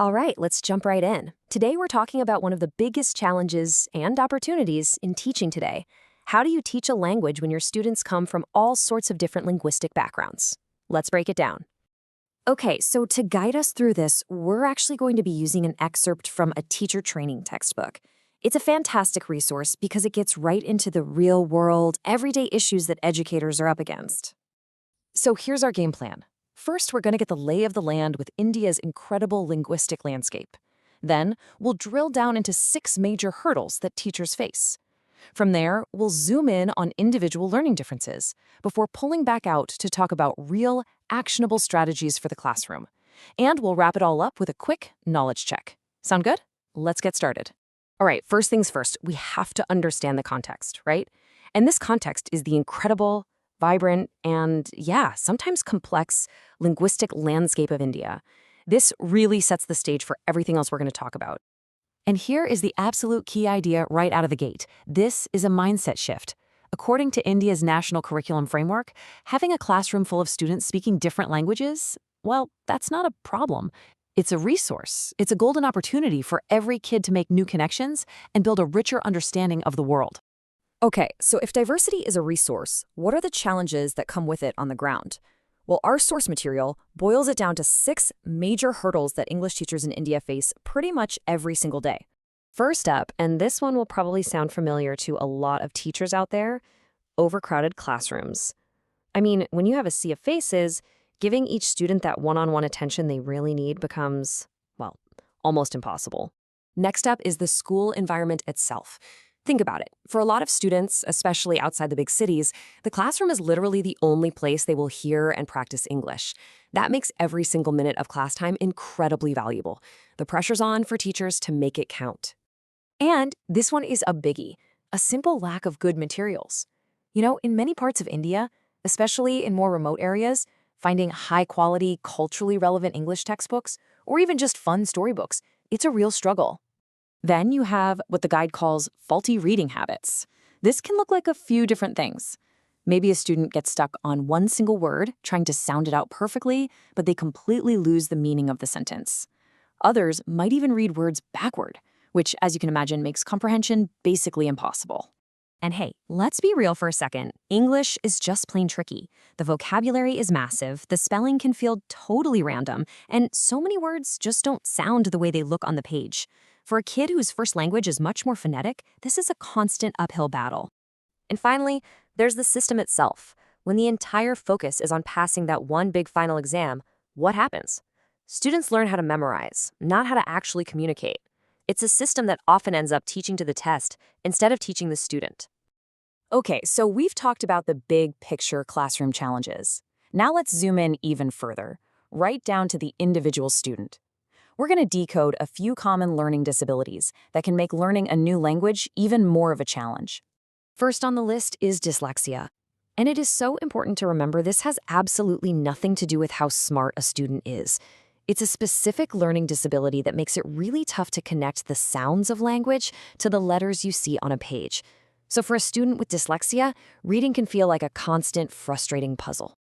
All right, let's jump right in. Today we're talking about one of the biggest challenges and opportunities in teaching today. How do you teach a language when your students come from all sorts of different linguistic backgrounds? Let's break it down. Okay, so to guide us through this, we're actually going to be using an excerpt from a teacher training textbook. It's a fantastic resource because it gets right into the real world, everyday issues that educators are up against. So here's our game plan. First, we're going to get the lay of the land with India's incredible linguistic landscape. Then, we'll drill down into 6 major hurdles that teachers face. From there, we'll zoom in on individual learning differences before pulling back out to talk about real, actionable strategies for the classroom. And we'll wrap it all up with a quick knowledge check. Sound good? Let's get started. All right, first things first, we have to understand the context, right? And this context is the incredible, vibrant, and sometimes complex linguistic landscape of India. This really sets the stage for everything else we're going to talk about. And here is the absolute key idea right out of the gate. This is a mindset shift. According to India's national curriculum framework, having a classroom full of students speaking different languages, well, that's not a problem. It's a resource. It's a golden opportunity for every kid to make new connections and build a richer understanding of the world. Okay, so if diversity is a resource, what are the challenges that come with it on the ground? Well, our source material boils it down to 6 major hurdles that English teachers in India face pretty much every single day. First up, and this one will probably sound familiar to a lot of teachers out there, overcrowded classrooms. I mean, when you have a sea of faces, giving each student that one-on-one attention they really need becomes, well, almost impossible. Next up is the school environment itself. Think about it. For a lot of students, especially outside the big cities, the classroom is literally the only place they will hear and practice English. That makes every single minute of class time incredibly valuable. The pressure's on for teachers to make it count. And this one is a biggie, a simple lack of good materials. You know, in many parts of India, especially in more remote areas, finding high-quality, culturally relevant English textbooks, or even just fun storybooks, it's a real struggle. Then you have what the guide calls faulty reading habits. This can look like a few different things. Maybe a student gets stuck on one single word, trying to sound it out perfectly, but they completely lose the meaning of the sentence. Others might even read words backward, which, as you can imagine, makes comprehension basically impossible. And hey, let's be real for a second. English is just plain tricky. The vocabulary is massive, the spelling can feel totally random, and so many words just don't sound the way they look on the page. For a kid whose first language is much more phonetic, this is a constant uphill battle. And finally, there's the system itself. When the entire focus is on passing that one big final exam, what happens? Students learn how to memorize, not how to actually communicate. It's a system that often ends up teaching to the test instead of teaching the student. Okay, so we've talked about the big picture classroom challenges. Now let's zoom in even further, right down to the individual student. We're going to decode a few common learning disabilities that can make learning a new language even more of a challenge. First on the list is dyslexia. And it is so important to remember this has absolutely nothing to do with how smart a student is. It's a specific learning disability that makes it really tough to connect the sounds of language to the letters you see on a page. So for a student with dyslexia, reading can feel like a constant, frustrating puzzle.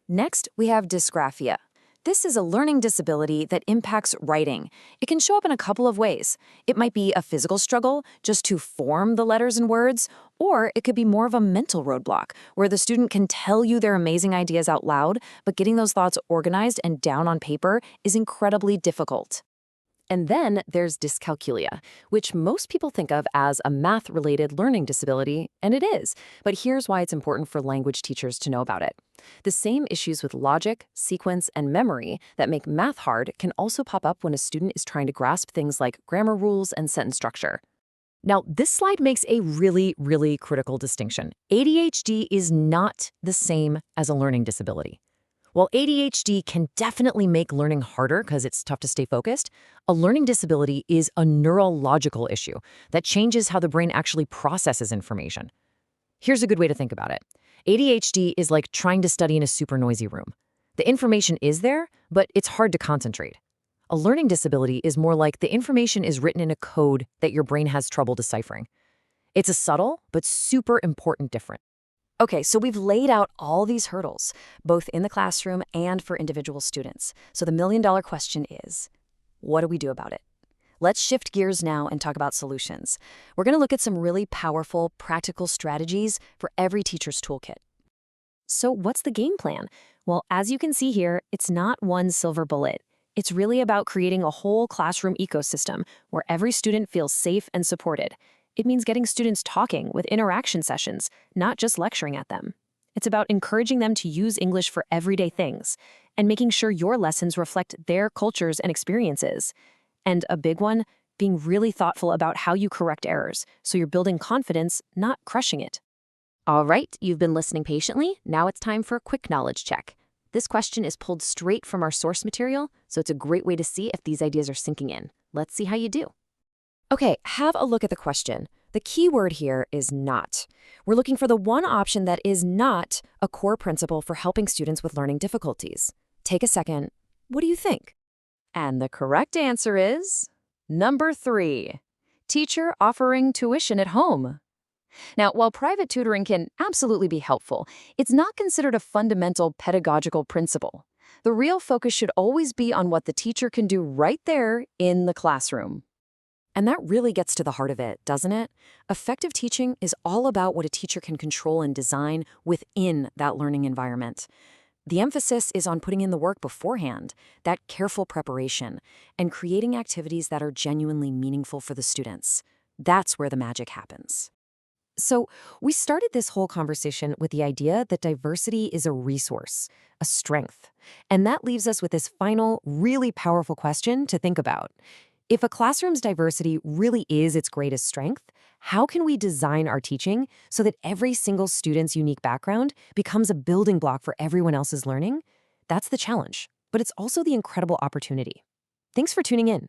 Next, we have dysgraphia. This is a learning disability that impacts writing. It can show up in a couple of ways. It might be a physical struggle just to form the letters and words, or it could be more of a mental roadblock where the student can tell you their amazing ideas out loud, but getting those thoughts organized and down on paper is incredibly difficult. And then there's dyscalculia, which most people think of as a math-related learning disability, and it is. But here's why it's important for language teachers to know about it. The same issues with logic, sequence, and memory that make math hard can also pop up when a student is trying to grasp things like grammar rules and sentence structure. Now, this slide makes a really, really critical distinction. ADHD is not the same as a learning disability. While ADHD can definitely make learning harder because it's tough to stay focused, a learning disability is a neurological issue that changes how the brain actually processes information. Here's a good way to think about it. ADHD is like trying to study in a super noisy room. The information is there, but it's hard to concentrate. A learning disability is more like the information is written in a code that your brain has trouble deciphering. It's a subtle but super important difference. Okay, so we've laid out all these hurdles, both in the classroom and for individual students. So the million-dollar question is, What do we do about it? Let's shift gears now and talk about solutions. We're going to look at some really powerful, practical strategies for every teacher's toolkit. So what's the game plan? Well, as you can see here, it's not one silver bullet. It's really about creating a whole classroom ecosystem where every student feels safe and supported. It means getting students talking with interaction sessions, not just lecturing at them. It's about encouraging them to use English for everyday things and making sure your lessons reflect their cultures and experiences. And a big one, being really thoughtful about how you correct errors, so you're building confidence, not crushing it. All right, you've been listening patiently. Now it's time for a quick knowledge check. This question is pulled straight from our source material, so it's a great way to see if these ideas are sinking in. Let's see how you do. Okay, have a look at the question. The key word here is not. We're looking for the one option that is not a core principle for helping students with learning difficulties. Take a second. What do you think? And the correct answer is number 3, teacher offering tuition at home. Now, while private tutoring can absolutely be helpful, it's not considered a fundamental pedagogical principle. The real focus should always be on what the teacher can do right there in the classroom. And that really gets to the heart of it, doesn't it? Effective teaching is all about what a teacher can control and design within that learning environment. The emphasis is on putting in the work beforehand, that careful preparation, and creating activities that are genuinely meaningful for the students. That's where the magic happens. So, we started this whole conversation with the idea that diversity is a resource, a strength. And that leaves us with this final, really powerful question to think about. If a classroom's diversity really is its greatest strength, how can we design our teaching so that every single student's unique background becomes a building block for everyone else's learning? That's the challenge, but it's also the incredible opportunity. Thanks for tuning in.